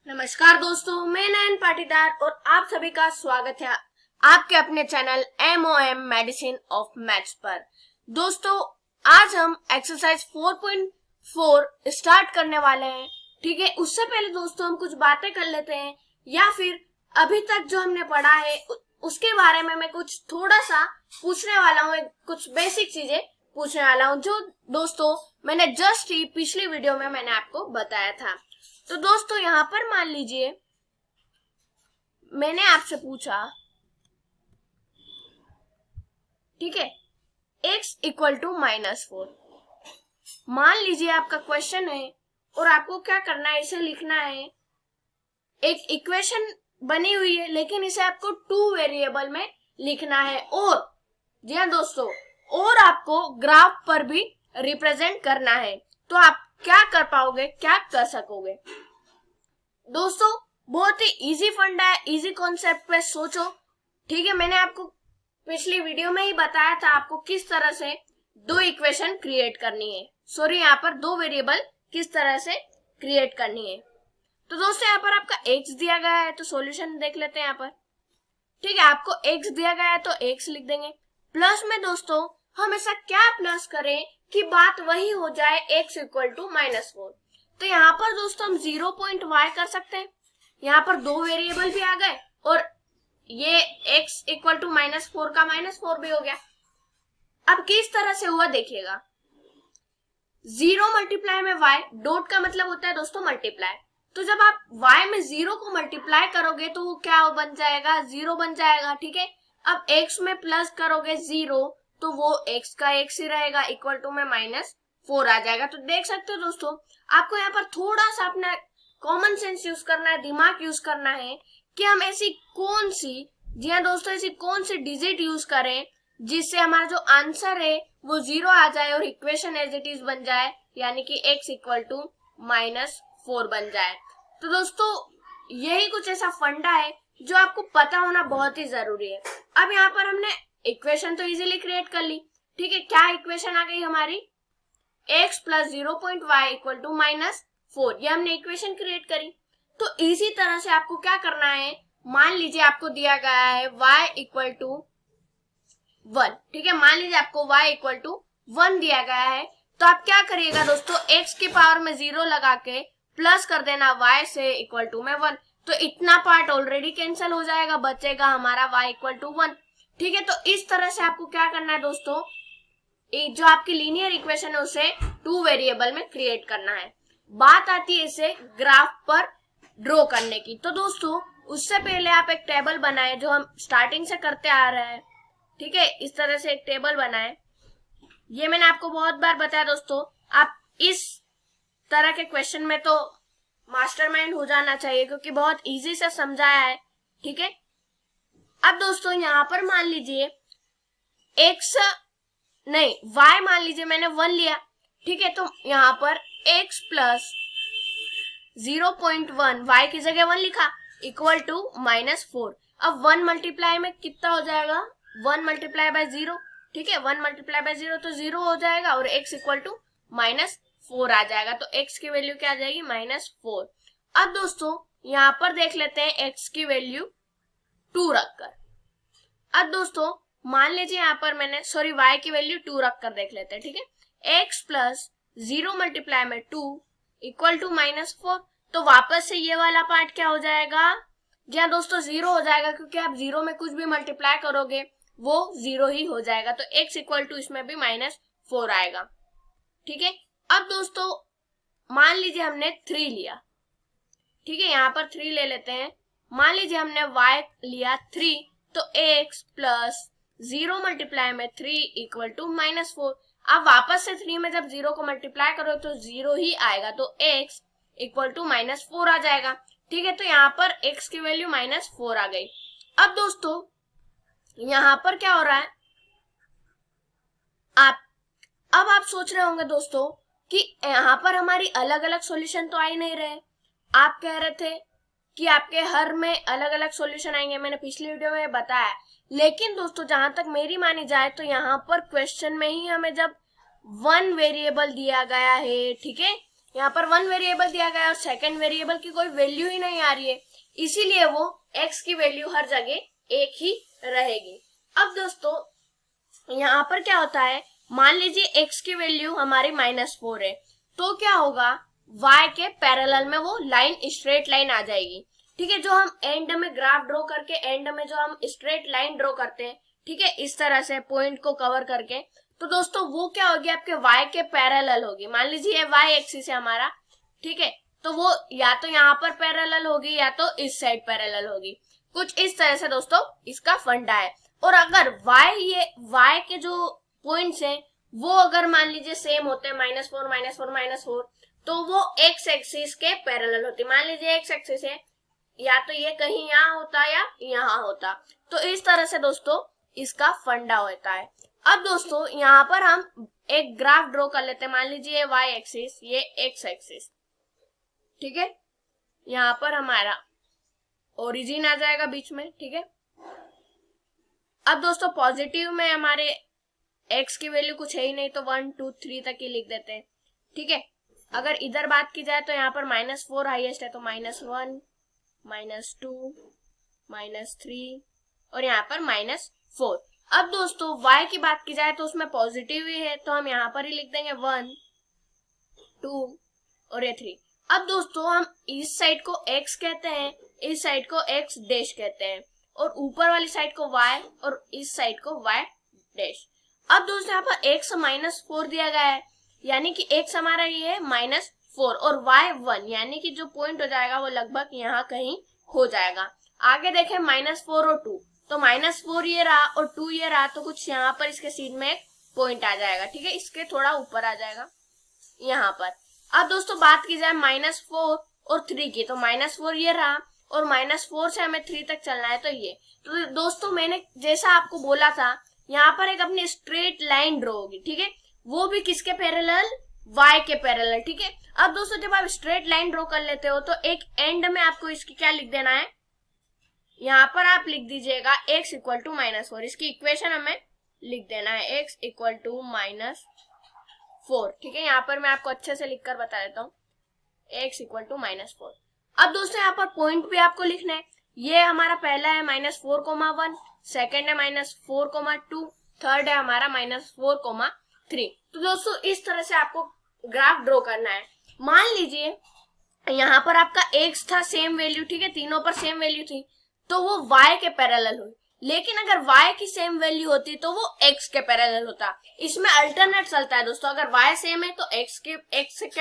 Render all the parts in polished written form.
नमस्कार दोस्तों, मैं नयन पाटीदार और आप सभी का स्वागत है आपके अपने channel MOM medicine of maths पर। दोस्तों, आज हम एक्सरसाइज 4.4 स्टार्ट करने वाले हैं। ठीक है, उससे पहले दोस्तों हम कुछ बातें कर लेते हैं या फिर अभी तक जो हमने पढ़ा है उसके बारे में मैं कुछ थोड़ा सा पूछने वाला हूँ, कुछ बेसिक चीजें पूछने वाला हूँ जो दोस्तों मैंने जस्ट ही पिछली वीडियो में मैंने आपको बताया था। तो दोस्तों यहाँ पर मान लीजिए मैंने आपसे पूछा, ठीक है, x इक्वल टू -4। मान लीजिए आपका क्वेश्चन है और आपको क्या करना है, इसे लिखना है। एक इक्वेशन बनी हुई है लेकिन इसे आपको 2 वेरिएबल में लिखना है और जी हाँ दोस्तों, और आपको ग्राफ पर भी रिप्रेजेंट करना है। तो आप क्या कर पाओगे, क्या कर सकोगे दोस्तों? बहुत ही इजी फंडा है, इजी कॉन्सेप्ट पे सोचो। ठीक है, मैंने आपको पिछली वीडियो में ही बताया था आपको किस तरह से 2 इक्वेशन क्रिएट करनी है, सॉरी यहाँ पर 2 वेरिएबल किस तरह से क्रिएट करनी है। तो दोस्तों यहाँ पर आपका x दिया गया है तो सॉल्यूशन देख लेते हैं यहाँ पर। ठीक है, आपको x दिया गया है तो x लिख देंगे। प्लस में दोस्तों हम ऐसा क्या प्लस करें कि बात वही हो जाए x इक्वल टू -4। तो यहाँ पर दोस्तों हम 0.y कर सकते हैं। यहाँ पर 2 वेरिएबल भी आ गए और ये x इक्वल टू -4 का -4 भी हो गया। अब किस तरह से हुआ देखिएगा, 0 मल्टीप्लाई में y, डॉट का मतलब होता है दोस्तों मल्टीप्लाई। तो जब आप y में 0 को मल्टीप्लाई करोगे तो वो क्या बन जाएगा, 0 बन जाएगा। ठीक है, अब x में प्लस करोगे 0 तो वो x का x ही रहेगा, इक्वल टू में -4 आ जाएगा। तो देख सकते हो दोस्तों, आपको यहाँ पर थोड़ा सा अपना कॉमन सेंस यूज करना है, दिमाग यूज करना है कि हम ऐसी कौन सी, जी हाँ दोस्तों, ऐसी कौन सी डिजिट यूज करें जिससे हमारा जो आंसर है वो 0 आ जाए और इक्वेशन एज इट इज बन जाए, यानी कि x इक्वल टू -4 बन जाए। तो दोस्तों यही कुछ ऐसा फंडा है जो आपको पता होना बहुत ही जरूरी है। अब यहाँ पर हमने इक्वेशन तो इजीली क्रिएट कर ली। ठीक है, क्या इक्वेशन आ गई हमारी, x plus 0.y equal to -4, ये हमने इक्वेशन क्रिएट करी। तो इसी तरह से आपको क्या करना है, मान लीजिए आपको दिया गया है y इक्वल टू 1। ठीक है, मान लीजिए आपको y इक्वल टू 1 दिया गया है तो आप क्या करिएगा दोस्तों, x की पावर में 0 लगा के प्लस कर देना y से इक्वल टू में 1। तो इतना पार्ट ऑलरेडी कैंसिल हो जाएगा, बचेगा हमारा y इक्वल टू 1। ठीक है, तो इस तरह से आपको क्या करना है दोस्तों, जो आपकी लीनियर इक्वेशन है उसे 2 वेरिएबल में क्रिएट करना है। बात आती है इसे ग्राफ पर ड्रॉ करने की। तो दोस्तों उससे पहले आप एक टेबल बनाए जो हम स्टार्टिंग से करते आ रहे हैं। ठीक है, इस तरह से एक टेबल बनाए। ये मैंने आपको बहुत बार बताया दोस्तों, आप इस तरह के क्वेश्चन में तो मास्टरमाइंड हो जाना चाहिए क्योंकि बहुत इजी से समझाया है। ठीक है, अब दोस्तों यहाँ पर मान लीजिए y मान लीजिए मैंने 1 लिया। ठीक है, तो यहाँ पर x प्लस 0.1, y की जगह 1 लिखा, इक्वल टू -4। अब 1 मल्टीप्लाई में कितना हो जाएगा, 1 मल्टीप्लाई बाय 0। ठीक है, 1 मल्टीप्लाई बाय 0 तो 0 हो जाएगा और x इक्वल टू -4 आ जाएगा। तो x की वैल्यू क्या आ जाएगी, -4। अब दोस्तों यहाँ पर देख लेते हैं x की वैल्यू 2 रखकर। अब दोस्तों मान लीजिए यहाँ पर मैंने y की वैल्यू 2 रखकर देख लेते हैं। ठीक है, x प्लस 0 मल्टीप्लाई में 2 इक्वल टू -4। तो वापस से ये वाला पार्ट क्या हो जाएगा, जी हाँ दोस्तों 0 हो जाएगा क्योंकि आप 0 में कुछ भी मल्टीप्लाई करोगे वो 0 ही हो जाएगा। तो x इक्वल टू इसमें भी -4 आएगा। ठीक है, अब दोस्तों मान लीजिए हमने 3 लिया। ठीक है, यहाँ पर 3 ले लेते हैं। मान लीजिए हमने y लिया 3, तो x प्लस 0 मल्टीप्लाई में 3 इक्वल टू -4। अब वापस से 3 में जब 0 को मल्टीप्लाई करो तो 0 ही आएगा, तो x इक्वल टू -4 आ जाएगा। ठीक है, तो यहाँ पर x की वैल्यू -4 आ गई। अब दोस्तों यहाँ पर क्या हो रहा है, अब आप सोच रहे होंगे दोस्तों कि यहाँ पर हमारी अलग अलग सॉल्यूशन तो आ ही नहीं रहे। आप कह रहे थे कि आपके हर में अलग अलग सॉल्यूशन आएंगे, मैंने पिछली वीडियो में बताया। लेकिन दोस्तों जहां तक मेरी मानी जाए तो यहाँ पर क्वेश्चन में ही हमें जब 1 वेरिएबल दिया गया है, ठीक है, यहाँ पर 1 वेरिएबल दिया गया है और सेकंड वेरिएबल की कोई वैल्यू ही नहीं आ रही है, इसीलिए वो x की वैल्यू हर जगह एक ही रहेगी। अब दोस्तों यहाँ पर क्या होता है, मान लीजिए x की वैल्यू हमारी -4 है, तो क्या होगा, y के पैरेलल में वो लाइन स्ट्रेट लाइन आ जाएगी। ठीक है, जो हम एंड में ग्राफ ड्रॉ करके एंड में जो हम स्ट्रेट लाइन ड्रॉ करते हैं, ठीक है, इस तरह से पॉइंट को कवर करके, तो दोस्तों वो क्या होगी, आपके y के पैरेलल होगी। मान लीजिए ये y एक्सिस है हमारा, ठीक है, तो वो या तो यहाँ पर पैरेलल होगी या तो इस साइड पैरेलल होगी। कुछ इस तरह से दोस्तों इसका फंडा है। और अगर y के जो पॉइंट्स हैं वो अगर मान लीजिए सेम होते हैं, -4 -4 -4, तो वो x एक्सिस के पैरेलल होती है। मान लीजिए x एक्सिस है, या तो ये कहीं यहाँ होता या यहाँ होता, तो इस तरह से दोस्तों इसका फंडा होता है। अब दोस्तों यहाँ पर हम एक ग्राफ ड्रॉ कर लेते हैं। मान लीजिए ये y एक्सिस, ये x एक्सिस, ठीक है, यहाँ पर हमारा ओरिजिन आ जाएगा बीच में, ठीक है। अब दोस्तों पॉजिटिव में हमारे x की वैल्यू कुछ है ही नहीं, तो 1 2 3 तक ही लिख देते हैं, ठीक है। अगर इधर बात की जाए तो यहाँ पर -4 हाईएस्ट है, तो -1 -2 -3 और यहाँ पर -4। अब दोस्तों y की बात की जाए तो उसमें पॉजिटिव ही है, तो हम यहाँ पर ही लिख देंगे 1 2 और ये 3। अब दोस्तों हम इस साइड को x कहते हैं, इस साइड को x डैश कहते हैं, और ऊपर वाली साइड को y और इस साइड को y डैश। अब दोस्तों यहाँ पर x -4 दिया गया है, यानी कि x हमारा ये है -4 और y 1, यानी कि जो पॉइंट हो जाएगा वो लगभग यहाँ कहीं हो जाएगा। आगे देखें -4 और 2, तो -4 ये रहा और 2 ये रहा, तो कुछ यहाँ पर इसके सीध में एक पॉइंट आ जाएगा, ठीक है, इसके थोड़ा ऊपर आ जाएगा यहाँ पर। अब दोस्तों बात की जाए -4 और 3 की, तो -4 ये रहा और -4 से हमें 3 तक चलना है, तो ये। तो दोस्तों मैंने जैसा आपको बोला था, यहाँ पर एक अपनी स्ट्रेट लाइन ड्रॉ होगी, ठीक है, वो भी किसके पैरेलल, y के पैरेलल, ठीक है। अब दोस्तों जब आप स्ट्रेट लाइन ड्रॉ कर लेते हो तो एक एंड में आपको इसकी क्या लिख देना है, यहाँ पर आप लिख दीजिएगा x = -4, इसकी इक्वेशन हमें लिख देना है x = -4, ठीक है। यहाँ पर मैं आपको अच्छे से लिखकर बता देता हूँ, x = -4। अब दोस्तों यहाँ पर पॉइंट भी आपको लिखना है, ये हमारा पहला है -4,1, सेकेंड है -4,2, थर्ड है हमारा -4,3। तो दोस्तों इस तरह से आपको ग्राफ ड्रॉ करना है। मान लीजिए यहाँ पर आपका x था सेम वैल्यू, ठीक है, तीनों पर सेम वैल्यू थी, तो वो y के पैरेलल हुई। लेकिन अगर y की सेम वैल्यू होती तो वो x के पैरेलल होता। इसमें अल्टरनेट चलता है दोस्तों, अगर y सेम है तो x के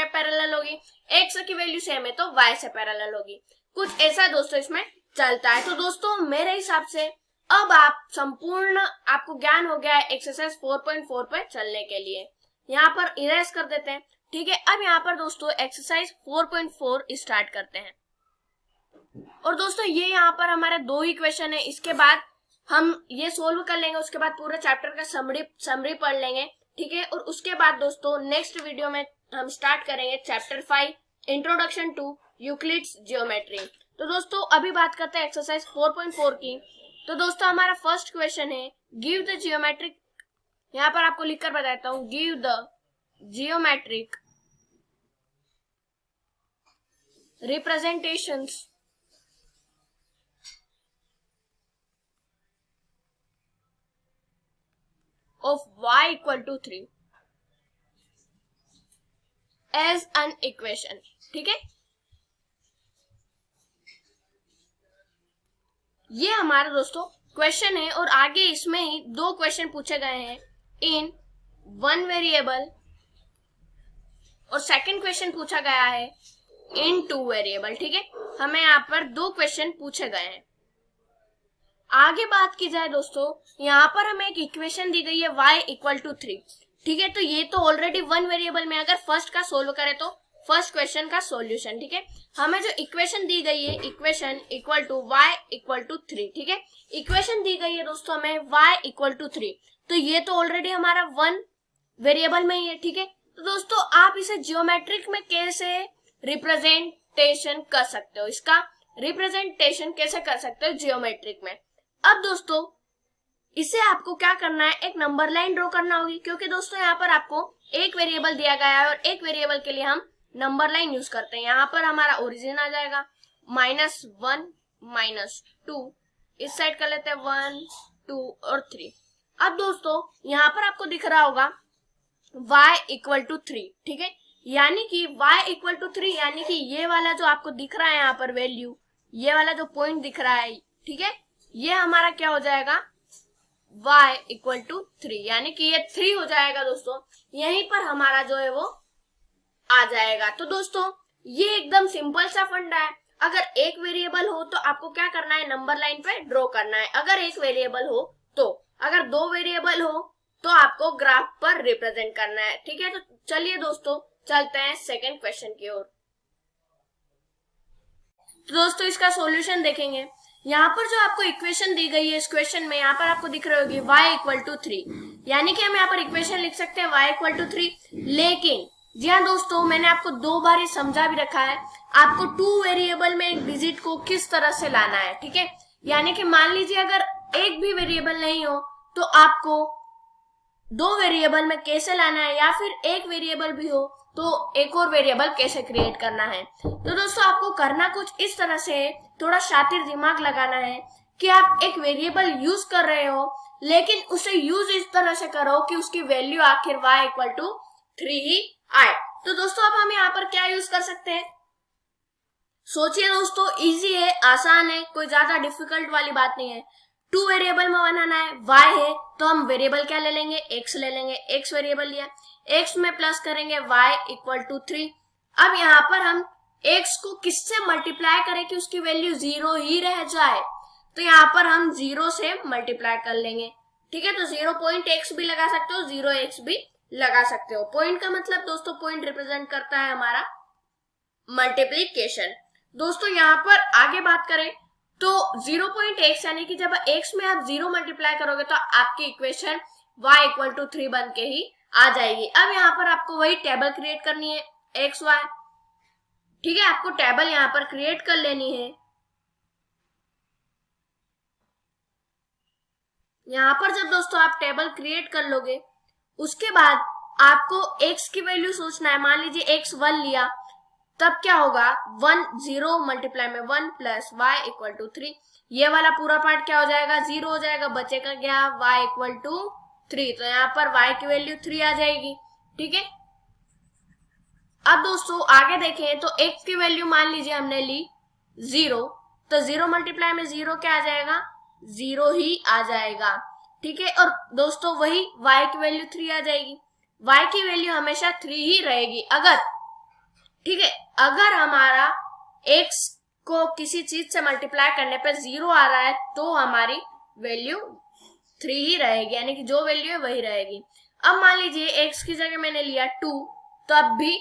पैरेलल होगी, x की वैल्यू सेम है तो y से पैरेलल होगी। कुछ ऐसा दोस्तों इसमें चलता है। तो दोस्तों मेरे हिसाब से अब आप संपूर्ण आपको ज्ञान हो गया है एक्सरसाइज 4.4 पे चलने के लिए। यहाँ पर इरेज कर देते हैं, ठीक है। अब यहाँ पर दोस्तों एक्सरसाइज 4.4 स्टार्ट करते हैं। और दोस्तों ये यहाँ पर हमारे 2 ही क्वेश्चन है, इसके बाद हम ये सोल्व कर लेंगे, उसके बाद पूरे चैप्टर का समरी पढ़ लेंगे, ठीक है। और उसके बाद दोस्तों नेक्स्ट वीडियो में हम स्टार्ट करेंगे chapter 5 introduction to Euclid's geometry. तो दोस्तों अभी बात करते हैं एक्सरसाइज 4.4 की। तो दोस्तों हमारा फर्स्ट क्वेश्चन है, गिव द जियोमेट्रिक, यहाँ पर आपको लिखकर बताता हूँ, give the geometric representations of y = 3 as an equation, ठीक है। ये हमारा दोस्तों क्वेश्चन है और आगे इसमें ही 2 क्वेश्चन पूछे गए हैं इन 1 वेरिएबल और सेकंड क्वेश्चन पूछा गया है इन 2 वेरिएबल, ठीक है। हमें यहाँ पर 2 क्वेश्चन पूछे गए हैं। आगे बात की जाए दोस्तों, यहाँ पर हमें एक इक्वेशन दी गई है y = 3, ठीक है। तो ये तो ऑलरेडी 1 वेरिएबल में, अगर फर्स्ट का सोल्व करें तो फर्स्ट क्वेश्चन का सॉल्यूशन, ठीक है। हमें जो इक्वेशन दी गई है, इक्वेशन = y = 3, ठीक है। इक्वेशन दी गई है दोस्तों हमें y = 3, तो ये तो ऑलरेडी हमारा 1 वेरिएबल में ही है, ठीक है। तो दोस्तों आप इसे जियोमेट्रिक में कैसे रिप्रेजेंटेशन कर सकते हो, इसका रिप्रेजेंटेशन कैसे कर सकते हो जियोमेट्रिक में। अब दोस्तों इसे आपको क्या करना है, एक नंबर लाइन ड्रॉ करना होगी, क्योंकि दोस्तों यहाँ पर आपको एक वेरिएबल दिया गया है और एक वेरिएबल के लिए हम नंबर लाइन यूज करते हैं। यहाँ पर हमारा ओरिजिन आ जाएगा -1 -2, इस साइड कर लेते हैं 1 2 और 3। अब दोस्तों यहाँ पर आपको दिख रहा होगा y = 3, ठीक है, यानी कि y = 3, यानी कि ये वाला जो आपको दिख रहा है यहाँ पर वैल्यू, ये वाला जो पॉइंट दिख रहा है, ठीक है, ये हमारा क्या हो जाएगा y = 3, यानी कि ये 3 हो जाएगा दोस्तों। यहीं पर हमारा जो है वो आ जाएगा। तो दोस्तों ये एकदम सिंपल सा फंडा है। अगर एक वेरिएबल हो तो आपको क्या करना है, नंबर लाइन पे ड्रॉ करना है। अगर एक वेरिएबल हो तो, अगर दो वेरिएबल हो तो आपको ग्राफ पर रिप्रेजेंट करना है, ठीक है। तो चलिए दोस्तों चलते हैं सेकंड क्वेश्चन की ओर। तो दोस्तों इसका सॉल्यूशन देखेंगे। यहाँ पर जो आपको इक्वेशन दी गई है इस क्वेश्चन में, यहाँ पर आपको दिख रही होगी y = 3, यानी कि हम यहाँ पर इक्वेशन लिख सकते हैं y = 3। लेकिन जी हाँ दोस्तों, मैंने आपको 2 बार ही समझा भी रखा है आपको 2 वेरिएबल में एक डिजिट को किस तरह से लाना है, ठीक है। यानी कि मान लीजिए अगर एक भी वेरिएबल नहीं हो तो आपको 2 वेरिएबल में कैसे लाना है, या फिर एक वेरिएबल भी हो तो एक और वेरिएबल कैसे क्रिएट करना है। तो दोस्तों आपको करना कुछ इस तरह से है, थोड़ा शातिर दिमाग लगाना है कि आप एक वेरिएबल यूज कर रहे हो, लेकिन उसे यूज इस तरह से करो कि उसकी वैल्यू आखिर y = 3 ही आए। तो दोस्तों अब हम यहाँ पर क्या यूज कर सकते हैं, सोचिए दोस्तों, इजी है, आसान है, कोई ज्यादा डिफिकल्ट वाली बात नहीं है। 2 वेरिएबल में बनाना है, y है तो हम वेरिएबल क्या ले लेंगे, x ले लेंगे, x वेरिएबल लिया, x में प्लस करेंगे y = 3। अब यहाँ पर हम x को किससे मल्टीप्लाई करें कि उसकी वैल्यू 0 ही रह जाए, तो यहाँ पर हम 0 से मल्टीप्लाई कर लेंगे, ठीक है। तो 0.x भी लगा सकते हो, 0x भी लगा सकते हो। पॉइंट का मतलब दोस्तों, पॉइंट रिप्रेजेंट करता है हमारा मल्टीप्लीकेशन। दोस्तों यहाँ पर आगे बात करें तो 0.x, यानी कि जब x में आप 0 मल्टीप्लाई करोगे तो आपकी इक्वेशन y = 3 बन के ही आ जाएगी। अब यहाँ पर आपको वही टेबल क्रिएट करनी है x y, ठीक है, आपको टेबल यहाँ पर क्रिएट कर लेनी है। यहाँ पर जब दोस्तों आप टेबल क्रिएट कर लोगे, उसके बाद आपको x की वैल्यू सोचना है। मान लीजिए x 1 लिया, तब क्या होगा, 1 0 मल्टीप्लाई में 1 प्लस y = 3, ये वाला पूरा पार्ट क्या हो जाएगा, 0 हो जाएगा, बचेगा क्या, y = 3। तो यहाँ पर y की वैल्यू 3 आ जाएगी, ठीक है। अब दोस्तों आगे देखें तो x की वैल्यू मान लीजिए हमने ली 0, तो 0 मल्टीप्लाई में 0 क्या आ जाएगा, 0 ही आ जाएगा, ठीक है। और दोस्तों वही y की वैल्यू 3 आ जाएगी, y की वैल्यू हमेशा 3 ही रहेगी अगर, ठीक है, अगर हमारा x को किसी चीज से मल्टीप्लाई करने पर 0 आ रहा है तो हमारी वैल्यू 3 ही रहेगी, यानी कि जो वैल्यू है वही रहेगी। अब मान लीजिए x की जगह मैंने लिया 2, तो अब भी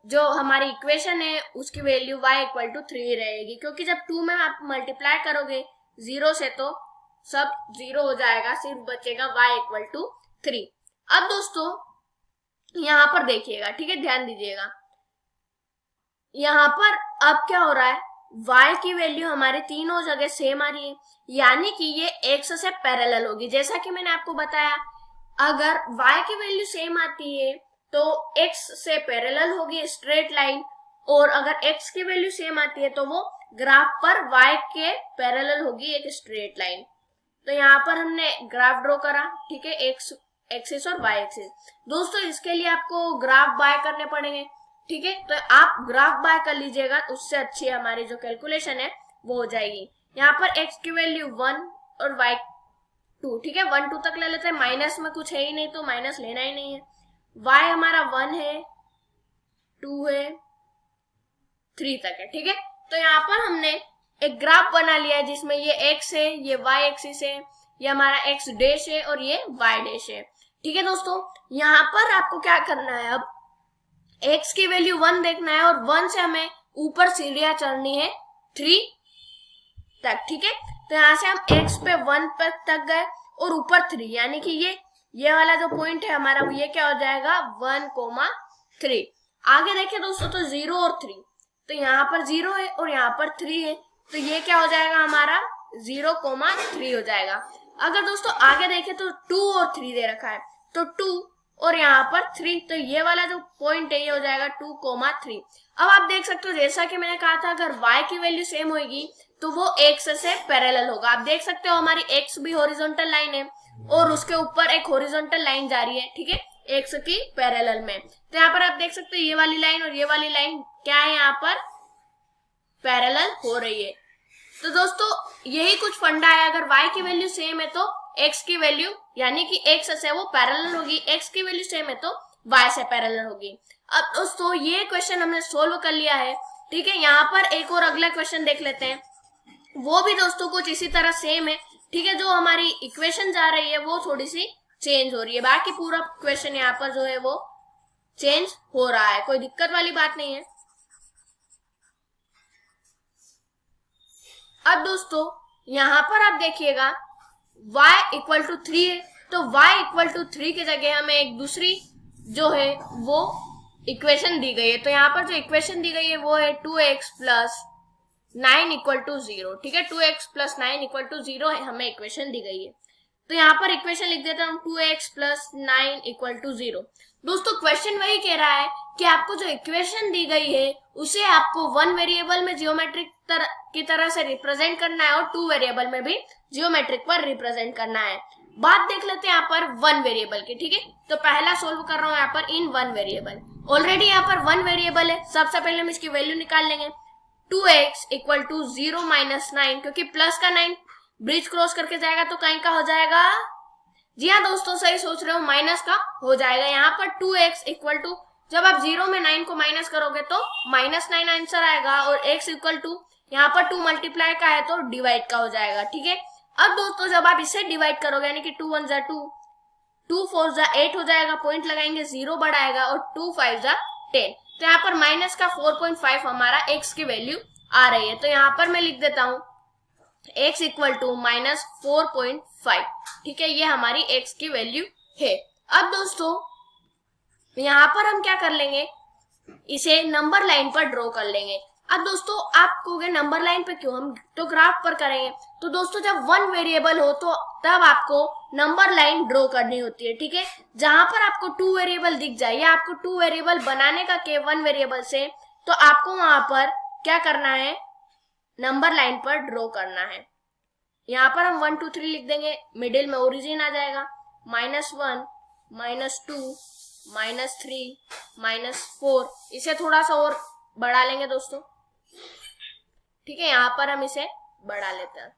जो हमारी इक्वेशन है उसकी वैल्यू y = 3 ही रहेगी, क्योंकि जब 2 में आप मल्टीप्लाई करोगे 0 से तो सब 0 हो जाएगा, सिर्फ बचेगा y = 3। अब दोस्तों यहाँ पर देखिएगा, ठीक है, ध्यान दीजिएगा, यहाँ पर अब क्या हो रहा है, y की वैल्यू हमारे तीनों जगह सेम आ रही है, यानी कि ये x से पैरेलल होगी। जैसा कि मैंने आपको बताया, अगर y की वैल्यू सेम आती है तो x से पैरेलल होगी स्ट्रेट लाइन, और अगर x की वैल्यू सेम आती है तो वो ग्राफ पर y के पैरेलल होगी एक स्ट्रेट लाइन। तो यहाँ पर हमने ग्राफ ड्रॉ करा, ठीक है, x एक्सिस और y एक्सिस। दोस्तों इसके लिए आपको ग्राफ बाय करने पड़ेंगे, ठीक है, तो आप ग्राफ बाय कर लीजिएगा, उससे अच्छी हमारी जो कैलकुलेशन है वो हो जाएगी। यहाँ पर x की वैल्यू 1 और y 2, ठीक है, 1 2 तक ले लेते हैं, माइनस में कुछ है ही नहीं तो माइनस लेना ही नहीं है। y हमारा 1 है, 2 है, 3 तक है, ठीक है। तो यहाँ पर हमने एक ग्राफ बना लिया है जिसमें ये x है, ये y एक्सिस है, ये हमारा x डैश है और ये y डैश है, ठीक है। दोस्तों यहाँ पर आपको क्या करना है, अब x की वैल्यू 1 देखना है और 1 से हमें ऊपर सीढ़ियां चढ़नी है 3 तक, ठीक है। तो यहाँ से हम x पे 1 पर तक गए और ऊपर 3, यानी कि ये वाला जो पॉइंट है हमारा ये क्या हो जाएगा 1,3। आगे देखें दोस्तों तो 0 और 3, तो यहाँ पर 0 है और यहाँ पर 3 है, तो ये क्या हो जाएगा हमारा 0,3 हो जाएगा। अगर दोस्तों आगे देखें तो 2 और 3 दे रखा है, तो 2 और यहाँ पर 3, तो ये वाला जो पॉइंट है ये हो जाएगा 2,3। अब आप देख सकते हो जैसा कि मैंने कहा था अगर y की वैल्यू सेम होगी तो वो x से पैरेलल होगा। आप देख सकते हो हमारी x भी हॉरिजॉन्टल लाइन है और उसके ऊपर एक हॉरिजॉन्टल लाइन जा रही है, ठीक है, x की पैरेलल में। तो यहाँ पर आप देख सकते हो ये वाली लाइन और ये वाली लाइन क्या है, यहाँ पर पैरेलल हो रही है। तो दोस्तों यही कुछ फंडा है, अगर y की वैल्यू सेम है तो x की वैल्यू यानी कि x से वो पैरेलल होगी, x की वैल्यू सेम है तो y से पैरेलल होगी। अब दोस्तों ये क्वेश्चन हमने सोल्व कर लिया है, ठीक है। यहाँ पर एक और अगला क्वेश्चन देख लेते हैं, वो भी दोस्तों कुछ इसी तरह सेम है, ठीक है। जो हमारी इक्वेशन जा रही है वो थोड़ी सी चेंज हो रही है, बाकी पूरा क्वेश्चन यहाँ पर जो है वो चेंज हो रहा है, कोई दिक्कत वाली बात नहीं है। अब दोस्तों यहाँ पर आप देखिएगा y इक्वल टू 3 है, तो y इक्वल टू 3 की जगह हमें एक दूसरी जो है वो इक्वेशन दी गई है। तो यहाँ पर जो इक्वेशन दी गई है वो है 2x प्लस 9 इक्वल टू 0, ठीक है। 2x प्लस 9 इक्वल टू 0 है हमें इक्वेशन दी गई है। तो यहाँ पर इक्वेशन लिख देता हूँ 2x प्लस 9 इक्वल टू 0। दोस्तों क्वेश्चन वही कह रहा है कि आपको जो इक्वेशन दी गई है उसे आपको 1 वेरिएबल में जियोमेट्रिक की तरह से रिप्रेजेंट करना है और 2 वेरिएबल में भी जियोमेट्रिक पर रिप्रेजेंट करना है। बात देख लेते हैं यहाँ पर 1 वेरिएबल की, ठीक है। तो पहला सोल्व कर रहा हूँ यहाँ पर इन 1 वेरिएबल। ऑलरेडी यहाँ पर 1 वेरिएबल है, सबसे पहले हम इसकी वैल्यू निकाल लेंगे। 2x इक्वल टू 0 माइनस 9, क्योंकि प्लस का 9 ब्रिज क्रॉस करके जाएगा तो कहीं का हो जाएगा, जी हाँ दोस्तों सही सोच रहे हो, माइनस का हो जाएगा। यहाँ पर 2x इक्वल टू, जब आप 0 में 9 को माइनस करोगे तो -9 आंसर आएगा, और x इक्वल टू यहाँ पर 2 मल्टीप्लाई का है तो डिवाइड का हो जाएगा, ठीक है। अब दोस्तों जब आप इसे डिवाइड करोगे यानी कि 2 1 जा 2, 2 4 जा 8 हो जाएगा, पॉइंट लगाएंगे 0 बढ़ाएगा, और 2 5 जा 10। तो यहाँ पर माइनस का 4.5 हमारा x की वैल्यू आ रही है। तो यहाँ पर मैं लिख देता हूँ x इक्वल टू माइनस 4.5, ठीक है, ये हमारी x की वैल्यू है। अब दोस्तों यहाँ पर हम क्या कर लेंगे, इसे नंबर लाइन पर ड्रॉ कर लेंगे। अब दोस्तों आप कहोगे नंबर लाइन पे क्यों, हम तो ग्राफ पर करेंगे। तो दोस्तों जब 1 वेरिएबल हो तो तब आपको नंबर लाइन ड्रॉ करनी होती है, ठीक है। जहां पर आपको 2 वेरिएबल दिख जाए या आपको 2 वेरिएबल बनाने का के 1 वेरिएबल से, तो आपको वहां पर क्या करना है, नंबर लाइन पर ड्रॉ करना है। यहाँ पर हम 1 2 3 लिख देंगे, मिडिल में ओरिजिन आ जाएगा, -1 -2 -3 -4, इसे थोड़ा सा और बढ़ा लेंगे दोस्तों, ठीक है। यहाँ पर हम इसे बढ़ा लेते हैं,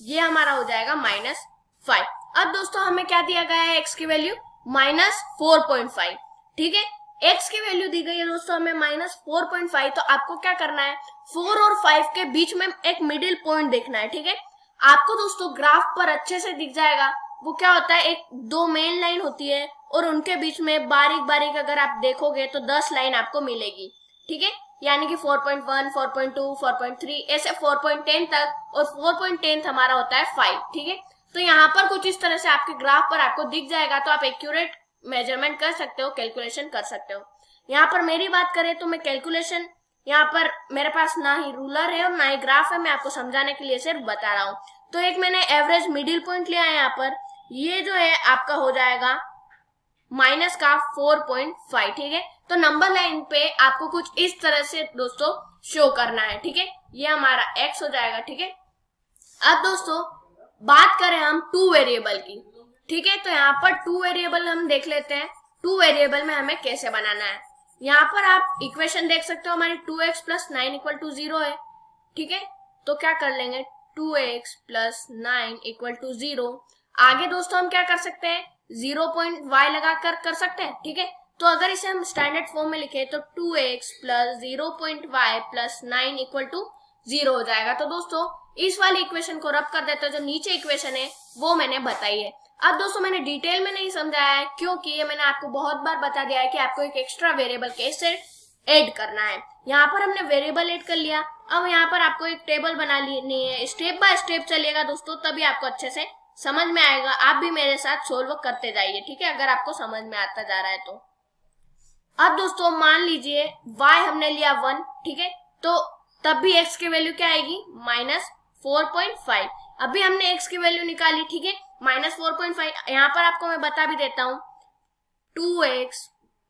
ये हमारा हो जाएगा -5। अब दोस्तों हमें क्या दिया गया है, x की वैल्यू -4.5, ठीक है। x की वैल्यू दी गई है दोस्तों हमें -4.5, तो आपको क्या करना है, 4 और 5 के बीच में एक मिडिल पॉइंट देखना है, ठीक है। आपको दोस्तों ग्राफ पर अच्छे से दिख जाएगा, वो क्या होता है, एक 2 मेन लाइन होती है और उनके बीच में बारीक बारीक अगर आप देखोगे तो 10 लाइन आपको मिलेगी, ठीक है। यानी कि 4.1 4.2 4.3 ऐसे 4.10 तक, और 4.10 हमारा होता है 5, ठीक है। तो यहाँ पर कुछ इस तरह से आपके ग्राफ पर आपको दिख जाएगा, तो आप एक्यूरेट मेजरमेंट कर सकते हो, कैलकुलेशन कर सकते हो। यहाँ पर मेरी बात करें तो मैं कैलकुलेशन, यहाँ पर मेरे पास ना ही रूलर है और ना ही ग्राफ है, मैं आपको समझाने के लिए सिर्फ बता रहा हूँ। तो एक मैंने एवरेज मिडिल पॉइंट लिया है यहाँ पर, ये जो है आपका हो जाएगा माइनस का 4.5, ठीक है। तो नंबर लाइन पे आपको कुछ इस तरह से दोस्तों शो करना है, ठीक है, ये हमारा x हो जाएगा, ठीक है। अब दोस्तों बात करें हम 2 वेरिएबल की, ठीक है। तो यहाँ पर 2 वेरिएबल हम देख लेते हैं, 2 वेरिएबल में हमें कैसे बनाना है। यहाँ पर आप इक्वेशन देख सकते हो, हमारी 2x प्लस 9 इक्वल टू 0 है, ठीक है। तो क्या कर लेंगे, 2x प्लस 9 इक्वल टू 0। आगे दोस्तों हम क्या कर सकते हैं, 0.y लगा कर सकते हैं, ठीक है। तो अगर इसे हम स्टैंडर्ड फॉर्म में लिखे तो 2x plus 0.y plus 9 equal to 0 हो जाएगा। तो दोस्तों इस वाली इक्वेशन को रब कर देते हैं, जो नीचे इक्वेशन है वो मैंने बताई है। अब दोस्तों मैंने डिटेल में नहीं समझाया है, क्योंकि ये मैंने आपको बहुत बार बता दिया है कि आपको एक एक्स्ट्रा वेरिएबल कैसे ऐड करना है। यहाँ पर हमने वेरिएबल ऐड कर लिया, अब यहाँ पर आपको एक टेबल बना लेनी है, स्टेप बाय स्टेप चलिएगा दोस्तों, तभी आपको अच्छे से समझ में आएगा। आप भी मेरे साथ सोल्व करते जाइए, ठीक है, अगर आपको समझ में आता जा रहा है तो। अब दोस्तों मान लीजिए y हमने लिया 1, ठीक है, तो तब भी x की वैल्यू क्या आएगी, -4.5। अभी हमने x की वैल्यू निकाली, ठीक है, -4.5 यहाँ पर आपको मैं बता भी देता हूँ 2x।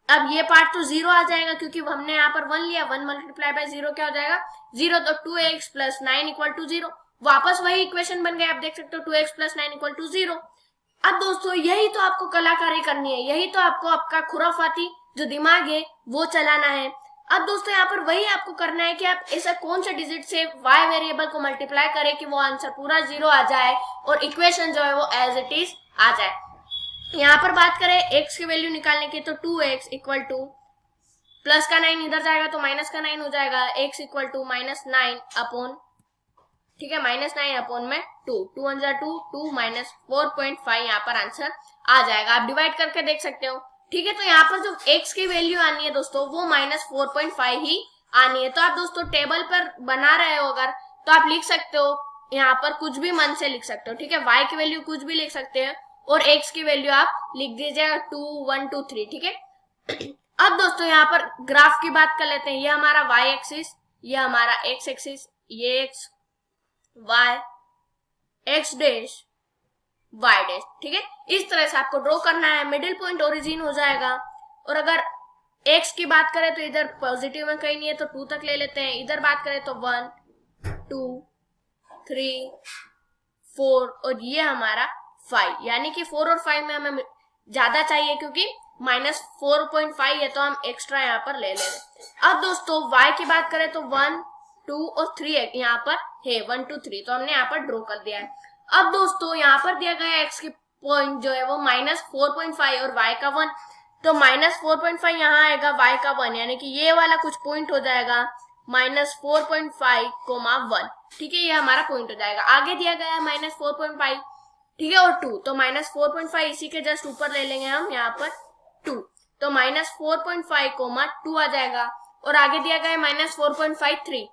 अब ये पार्ट तो 0 आ जाएगा क्योंकि हमने यहाँ पर 1 लिया, 1 मल्टीप्लाई बाय 0 क्या हो जाएगा 0, तो 2x प्लस 9 इक्वल टू 0। वापस वही इक्वेशन बन गया, आप देख सकते हो 2x प्लस 9 इक्वल टू 0। अब दोस्तों यही तो आपको कलाकारी करनी है, यही तो आपको आपका खुराफाती जो दिमाग है वो चलाना है। अब दोस्तों यहाँ पर वही आपको करना है कि आप ऐसा कौन सा डिजिट से y वेरिएबल को मल्टीप्लाई करें कि वो आंसर पूरा 0 आ जाए और इक्वेशन जो है वो एज इट इज आ जाए। यहाँ पर बात करें x की वैल्यू निकालने की तो 2x इक्वल टू प्लस का 9 इधर जाएगा तो माइनस का 9 हो जाएगा, x इक्वल टू -9 अपॉन, ठीक है, -9 अपॉन में 2, 2 1 जा 2, 2 माइनस 4.5 यहाँ पर आंसर आ जाएगा। आप डिवाइड करके देख सकते हो, ठीक है। तो यहाँ पर जो x की वैल्यू आनी है दोस्तों वो -4.5 ही आनी है। तो आप दोस्तों टेबल पर बना रहे हो अगर तो आप लिख सकते हो, यहाँ पर कुछ भी मन से लिख सकते हो, ठीक है। y की वैल्यू कुछ भी लिख सकते हैं और x की वैल्यू आप लिख दीजिएगा 2 1 2 3, ठीक है। अब दोस्तों यहाँ पर ग्राफ की बात कर लेते हैं। ये हमारा y एक्सिस, ये हमारा x एक्सिस, ये x y x dash y dash, ठीक है। इस तरह से आपको ड्रॉ करना है। मिडिल पॉइंट ओरिजिन हो जाएगा। और अगर x की बात करें तो इधर पॉजिटिव में कहीं नहीं है तो 2 तक ले लेते हैं। इधर बात करें तो 1 2 3 4 और ये हमारा 5, यानी कि 4 और 5 में हमें ज्यादा चाहिए क्योंकि -4.5 है तो हम एक्स्ट्रा यहाँ पर ले ले रहे। अब दोस्तों y की बात करें तो 1 2 और 3 यहाँ पर है, 1 2 3, तो हमने यहाँ पर ड्रॉ कर दिया है। अब दोस्तों यहाँ पर दिया गया x की पॉइंट जो है वो -4.5 और y का 1, तो -4.5 यहाँ आएगा, y का 1, यानी कि ये वाला कुछ पॉइंट हो जाएगा -4.5, 1, ठीक है। ये हमारा पॉइंट हो जाएगा। आगे दिया गया है -4.5, ठीक है, और 2, तो -4.5 इसी के जस्ट ऊपर ले लेंगे हम यहाँ पर 2, तो -4.5, 2 आ जाएगा। और आगे दिया गया है -4.5 3,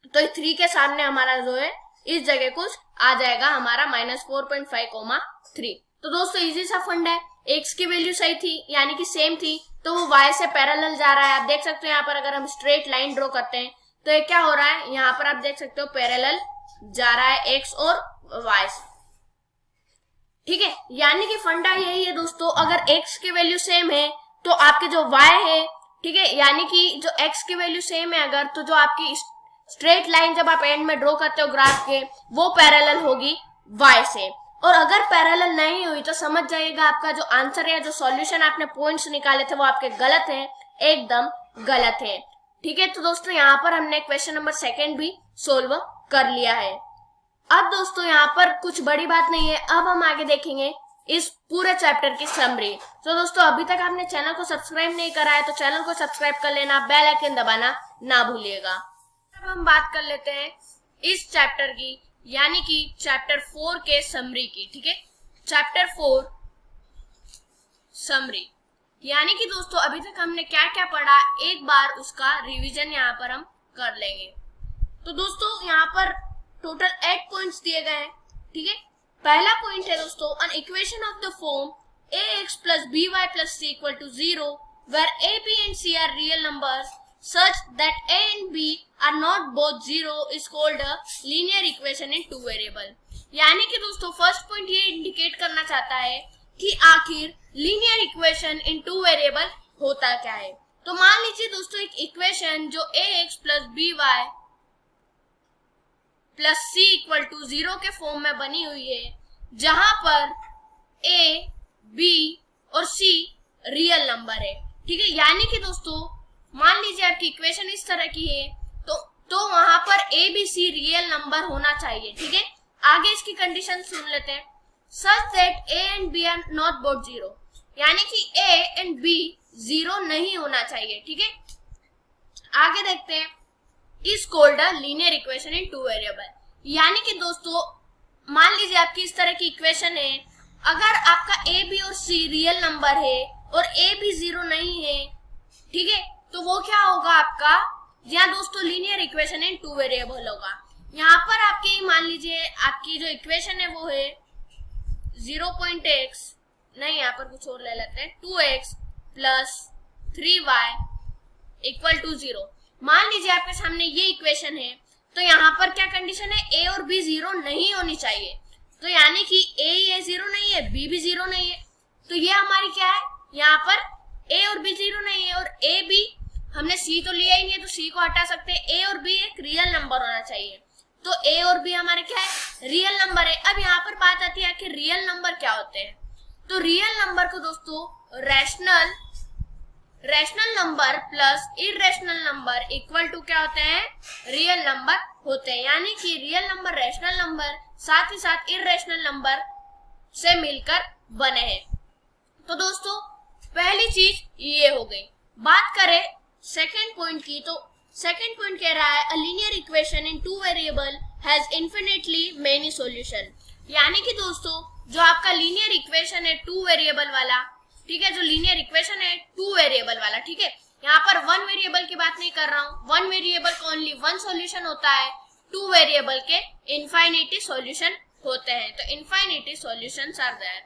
तो 3 के सामने हमारा जो है इस जगह कुछ आ जाएगा हमारा -4.5, 3। तो दोस्तों इजी सा फंड है। x की वैल्यू सही थी यानी कि सेम थी तो वो y से पैरेलल जा रहा है। आप देख सकते हो यहाँ पर अगर हम स्ट्रेट लाइन ड्रॉ करते हैं तो ये क्या हो रहा है, यहाँ पर आप देख सकते हो पैरेलल जा रहा है x और y से, ठीक है। यानी कि फंडा यही है दोस्तों, अगर x की वैल्यू सेम है तो आपके जो y है, ठीक है, यानी कि जो x की वैल्यू सेम है अगर, तो जो आपकी स्ट्रेट लाइन जब आप एंड में ड्रॉ करते हो ग्राफ के वो पैरेलल होगी y से। और अगर पैरेलल नहीं हुई तो समझ जाइएगा आपका जो आंसर है, जो सॉल्यूशन आपने पॉइंट्स निकाले थे वो आपके गलत हैं, एकदम गलत है, ठीक है। तो दोस्तों यहाँ पर हमने क्वेश्चन नंबर 2 भी सोल्व कर लिया है। अब दोस्तों यहाँ पर कुछ बड़ी बात नहीं है, अब हम आगे देखेंगे इस पूरे चैप्टर की समरी। तो दोस्तों अभी तक आपने चैनल को सब्सक्राइब नहीं करा है तो चैनल को सब्सक्राइब कर लेना, बेल आइकन दबाना ना भूलिएगा। अब हम बात कर लेते हैं इस चैप्टर की, यानी कि चैप्टर 4 के समरी की, ठीक है। चैप्टर 4 समरी, यानी कि दोस्तों अभी तक हमने क्या क्या पढ़ा एक बार उसका रिवीजन यहाँ पर हम कर लेंगे। तो दोस्तों यहाँ पर टोटल 8 पॉइंट्स दिए गए हैं, ठीक है। पहला पॉइंट है दोस्तों, an equation of the form ax plus by plus c equal to 0 where a, b and c are real numbers such that a and b are not both 0 is called a linear equation in two variable। यानी कि दोस्तों first point ये indicate करना चाहता है कि आखिर linear equation in two variable होता क्या है। तो मान लीजिए दोस्तों एक इक्वेशन जो ax plus by plus c equal to 0 के फॉर्म में बनी हुई है, जहां पर a, b और c रियल नंबर है, ठीक है। यानी कि दोस्तों मान लीजिए आपकी इक्वेशन इस तरह की है तो वहां पर a, b, c real number होना चाहिए, ठीक है। आगे इसकी कंडीशन सुन लेते हैं, such that a and b are not both 0, यानी कि a and b 0 नहीं होना चाहिए, ठीक है। आगे देखते हैं, is called a linear equation in two variable। यानी कि दोस्तों मान लीजिए आपकी इस तरह की इक्वेशन है, अगर आपका a, b और c रियल नंबर है और a, b 0 नहीं है, ठीक है, तो वो क्या होगा आपका, यहाँ दोस्तों linear equation in two variable होगा। यहाँ पर आपकी मान लीजिए आपकी जो इक्वेशन है वो है 0.x, नहीं यहाँ पर कुछ और ले लेते हैं, 2x plus 3y equal to 0। मान लीजिए आपके सामने ये इक्वेशन है तो यहाँ पर क्या कंडीशन है, a और b 0 नहीं होनी चाहिए। तो यानी कि ये 0 नहीं है, बी भी 0 नहीं है, तो ये हमारी क्या है, यहाँ पर ए और बी 0 नहीं है, और ए बी हमने सी तो लिया ही नहीं है, तो सी को हटा सकते हैं। ए और बी एक रियल नंबर होना चाहिए, तो ए और बी हमारे क्या है, रियल नंबर है। अब यहाँ पर बात आती है कि रियल नंबर क्या होते हैं। तो रियल नंबर को दोस्तों rational number plus irrational number equal to क्या होते हैं, रियल नंबर होते हैं। यानी कि रियल नंबर रैशनल नंबर साथ ही साथ इरेशनल नंबर से मिलकर बने हैं। तो दोस्तों पहली चीज ये हो गई। बात करें सेकेंड पॉइंट की, तो सेकेंड पॉइंट कह रहा है a linear equation in two variable has infinitely many solution. यानी कि दोस्तों जो आपका लीनियर इक्वेशन है टू वेरिएबल वाला, ठीक है, जो लीनियर इक्वेशन है टू वेरिएबल वाला, ठीक है, यहाँ पर वन वेरिएबल की बात नहीं कर रहा हूँ, वन वेरिएबल का ओनली वन सॉल्यूशन होता है, टू वेरिएबल के इनफाइनिटी सॉल्यूशन होते हैं। तो infinity solutions are there.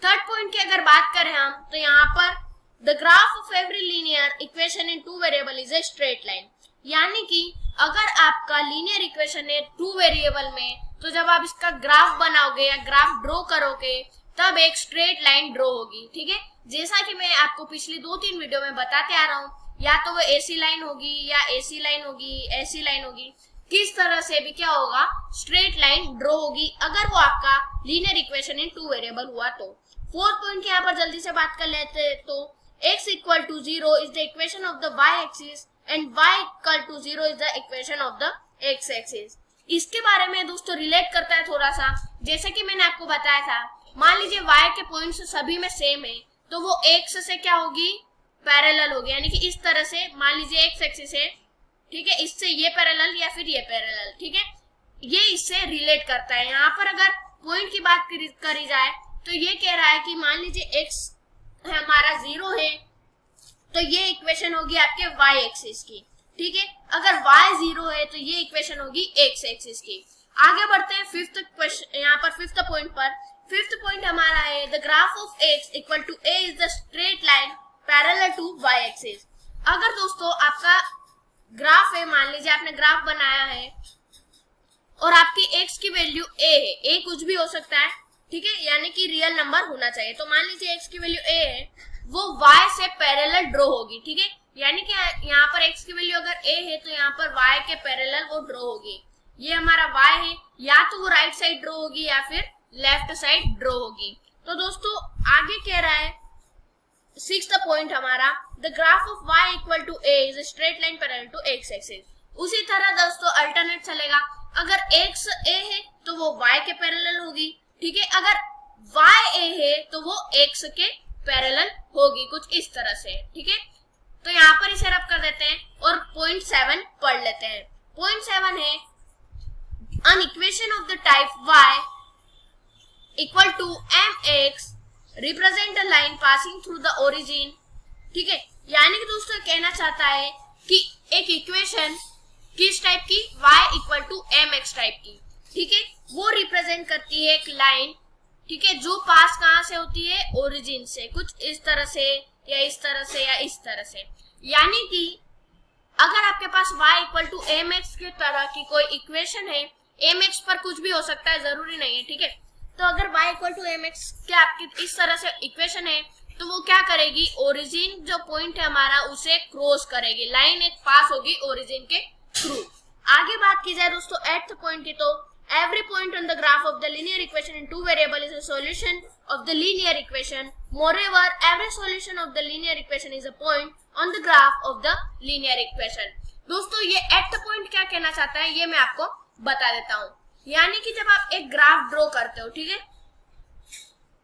Third point की अगर बात करें हम, तो यहाँ पर the graph of every linear equation in two variable is a straight line. यानी कि अगर आपका लीनियर इक्वेशन है टू वेरिएबल में, तो जब आप इसका ग्राफ बनाओगे या ग्राफ ड्रॉ करोगे तब एक स्ट्रेट लाइन ड्रॉ होगी, ठीक है। जैसा कि मैं आपको पिछली 2-3 वीडियो में बताते आ रहा हूँ, या तो वो एसी लाइन होगी या एसी लाइन होगी, ऐसी लाइन होगी, किस तरह से भी क्या होगा, स्ट्रेट लाइन ड्रॉ होगी अगर वो आपका linear equation in two variable हुआ तो। फोर्थ पॉइंट यहाँ पर जल्दी से बात कर लेते हैं, तो x equal to 0 is the equation of the y-axis and y equal to 0 is the equation of the x-axis। इसके बारे में दोस्तों रिलेट करता है थोड़ा सा, जैसे कि मैंने आपको बताया था, मान लीजिए y के पॉइंट्स सभी में सेम है, तो वो x से क्या होगी, पैरेलल होगी। यानी कि इस तरह से मान लीजिए x एक्सिस है, ठीक है, इससे ये पैरेलल या फिर ये पैरेलल, ठीक है, ये इससे रिलेट करता है। यहाँ पर अगर पॉइंट की बात करी जाए तो ये कह रहा है कि मान लीजिए x हमारा 0 है, तो ये इक्वेशन होगी आपके y एक्सिस की, ठीक है। अगर y 0 है तो ये इक्वेशन होगी x एक्सिस की। आगे बढ़ते हैं फिफ्थ क्वेश्चन, यहाँ पर फिफ्थ पॉइंट पर। फिफ्थ पॉइंट हमारा है the graph of x equal to a is the straight line parallel to y axis. अगर दोस्तों आपका ग्राफ है, मान लीजिए आपने ग्राफ बनाया है और आपकी x की वैल्यू a है, a कुछ भी हो सकता है, ठीक है, यानी कि रियल नंबर होना चाहिए। तो मान लीजिए x की वैल्यू a है, वो y से पैरेलल ड्रॉ होगी, ठीक है, यानी कि यहाँ पर x की वैल्यू अगर a है तो यहाँ पर y के पैरेलल वो ड्रॉ होगी। ये हमारा y है, या तो वो राइट साइड ड्रॉ होगी या फिर लेफ्ट साइड ड्रॉ होगी। तो दोस्तों आगे कह रहा है सिक्स्थ पॉइंट हमारा the graph of y equal to a is straight line parallel to x axis. उसी तरह दोस्तों अल्टरनेट चलेगा, अगर x a है तो वो y के पैरेलल होगी, ठीक है, अगर y a है तो वो x के पैरेलल होगी, कुछ इस तरह से, ठीक है। तो यहाँ पर इसे रब कर देते हैं और पॉइंट 7 पढ़ लेते हैं। पॉइंट 7 है an equation of the type y equal to mx represent a line passing through the origin, ठीक है, यानी कि दोस्तों कहना चाहता है कि एक इक्वेशन किस टाइप की, y equal to mx type की, ठीक है, वो रिप्रेजेंट करती है एक लाइन, ठीक है, जो पास कहां से होती है, ओरिजिन से, कुछ इस तरह से या इस तरह से या इस तरह से। यानी कि अगर आपके पास y इक्वल टू mx की तरह की कोई इक्वेशन है, mx पर कुछ भी हो सकता है, जरूरी नहीं है, ठीक है, तो अगर y इक्वल टू mx के आपकी इस तरह से इक्वेशन है, तो वो क्या करेगी, ओरिजिन जो पॉइंट है हमारा उसे क्रॉस करेगी, लाइन एक पास होगी ओरिजिन के थ्रू। आगे बात की जाए दोस्तों एट्थ पॉइंट की, तो every point on the graph of the linear equation in two variable is a solution of the linear equation. Moreover, every solution of the linear equation is a point on the graph of the linear equation. दोस्तों ये eighth point क्या कहना चाहता है ये मैं आपको बता देता हूँ। यानी कि जब आप एक ग्राफ ड्रॉ करते हो, ठीक है,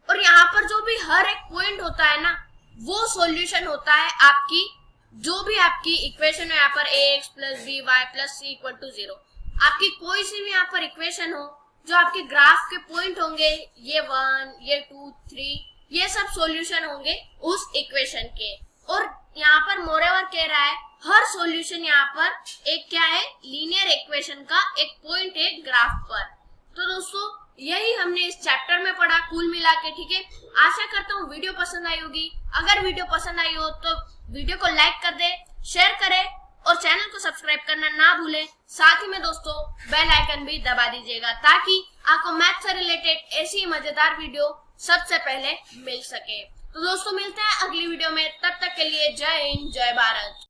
और यहाँ पर जो भी हर एक पॉइंट होता है ना, वो सॉल्यूशन होता है आपकी जो भी आपकी इक्वेशन है, यहाँ पर ax plus B Y plus C equal to 0, आपकी कोई सी भी यहाँ पर इक्वेशन हो, जो आपके ग्राफ के पॉइंट होंगे, ये 1, ये 2, 3, ये सब सॉल्यूशन होंगे उस इक्वेशन के। और यहाँ पर मोरेवर कह रहा है हर सॉल्यूशन यहाँ पर एक क्या है, लीनियर इक्वेशन का एक पॉइंट है ग्राफ पर। तो दोस्तों यही हमने इस चैप्टर में पढ़ा कुल मिला के, ठीक है। आशा करता हूँ वीडियो पसंद आई होगी। अगर वीडियो पसंद आई हो तो वीडियो को लाइक कर दे, शेयर करें और चैनल को सब्सक्राइब करना ना भूलें। साथ ही में दोस्तों बेल आइकन भी दबा दीजिएगा ताकि आपको मैथ से रिलेटेड ऐसी मजेदार वीडियो सबसे पहले मिल सके। तो दोस्तों मिलते हैं अगली वीडियो में, तब तक के लिए जय हिंद जय भारत।